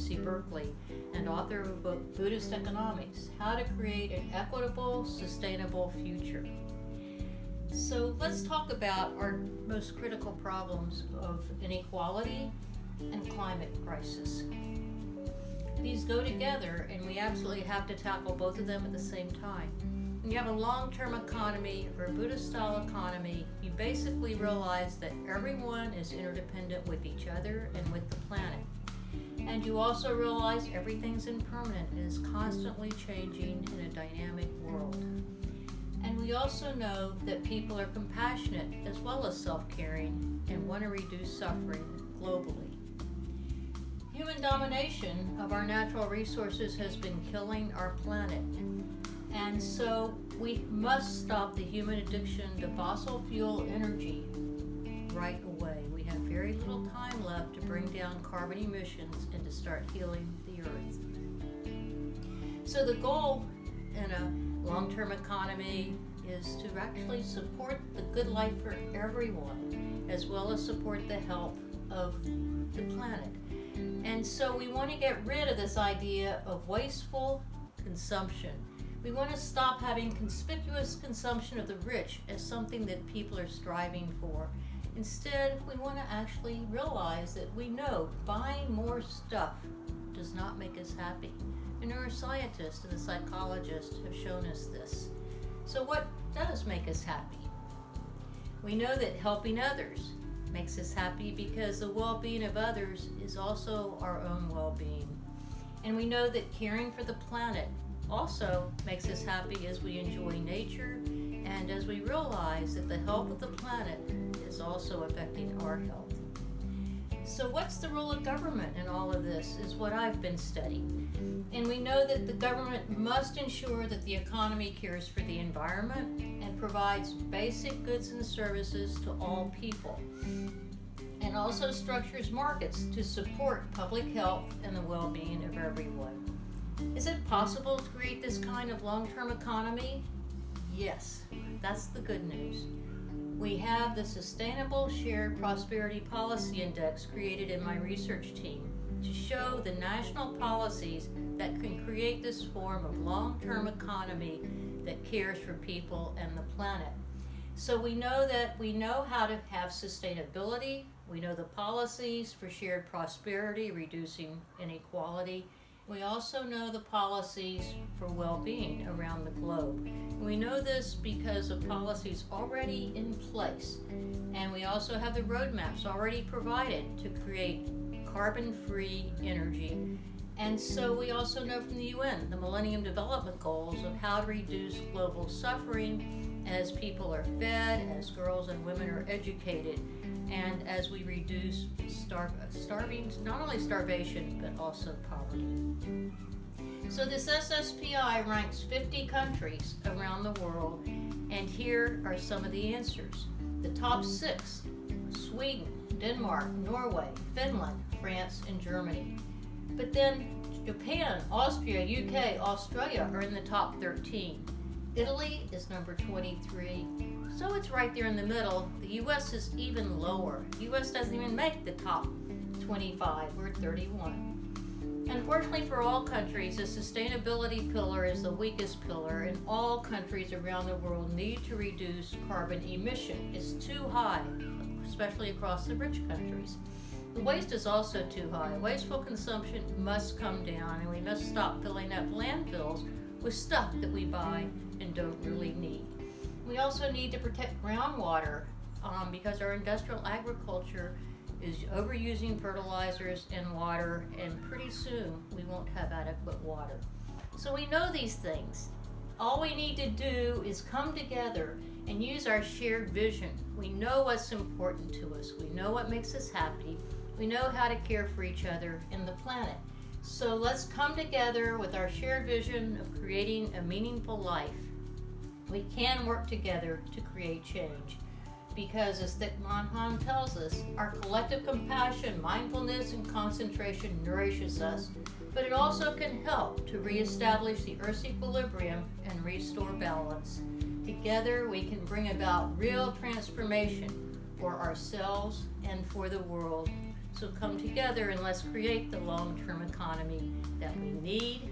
UC Berkeley and author of the book Buddhist Economics, How to Create an Equitable, Sustainable Future. So let's talk about our most critical problems of inequality and climate crisis. These go together, and we absolutely have to tackle both of them at the same time. When you have a long-term economy or a Buddhist-style economy, you basically realize that everyone is interdependent with each other and with the planet. And you also realize everything's impermanent and is constantly changing in a dynamic world. And we also know that people are compassionate as well as self-caring and want to reduce suffering globally. Human domination of our natural resources has been killing our planet. And so we must stop the human addiction to fossil fuel energy right away. We have very little time left to bring down carbon emissions and to start healing the earth. So the goal in a long-term economy is to actually support the good life for everyone, as well as support the health of the planet. And so we want to get rid of this idea of wasteful consumption. We want to stop having conspicuous consumption of the rich as something that people are striving for. Instead, we want to actually realize that we know buying more stuff does not make us happy. The neuroscientists and the psychologists have shown us this. So what does make us happy? We know that helping others makes us happy because the well-being of others is also our own well-being. And we know that caring for the planet also makes us happy as we enjoy nature and as we realize that the health of the planet is also affecting our health. So what's the role of government in all of this is what I've been studying. And we know that the government must ensure that the economy cares for the environment and provides basic goods and services to all people, and also structures markets to support public health and the well-being of everyone. Is it possible to create this kind of long-term economy? Yes, that's the good news. We have the Sustainable Shared Prosperity Policy Index created in my research team to show the national policies that can create this form of long-term economy that cares for people and the planet. So we know how to have sustainability, we know the policies for shared prosperity, reducing inequality. We also know the policies for well-being around the globe. We know this because of policies already in place. And we also have the roadmaps already provided to create carbon-free energy. And so we also know from the UN, the Millennium Development Goals, of how to reduce global suffering as people are fed, as girls and women are educated, and as we reduce not only starvation, but also poverty. So this SSPPI ranks 50 countries around the world, and here are some of the answers. The top 6, Sweden, Denmark, Norway, Finland, France, and Germany. But then Japan, Austria, UK, Australia are in the top 13. Italy is number 23. So it's right there in the middle. The US is even lower. The US doesn't even make the top 25. We're 31. Unfortunately for all countries, the sustainability pillar is the weakest pillar, and all countries around the world need to reduce carbon emission. It's too high, especially across the rich countries. The waste is also too high. Wasteful consumption must come down, and we must stop filling up landfills with stuff that we buy and don't really need. We also need to protect groundwater because our industrial agriculture is overusing fertilizers and water, and pretty soon we won't have adequate water. So we know these things. All we need to do is come together and use our shared vision. We know what's important to us. We know what makes us happy. We know how to care for each other and the planet. So let's come together with our shared vision of creating a meaningful life. We can work together to create change. Because as Thich Nhat Hanh tells us, our collective compassion, mindfulness, and concentration nourishes us, but it also can help to reestablish the Earth's equilibrium and restore balance. Together, we can bring about real transformation for ourselves and for the world. So come together and let's create the long-term economy that we need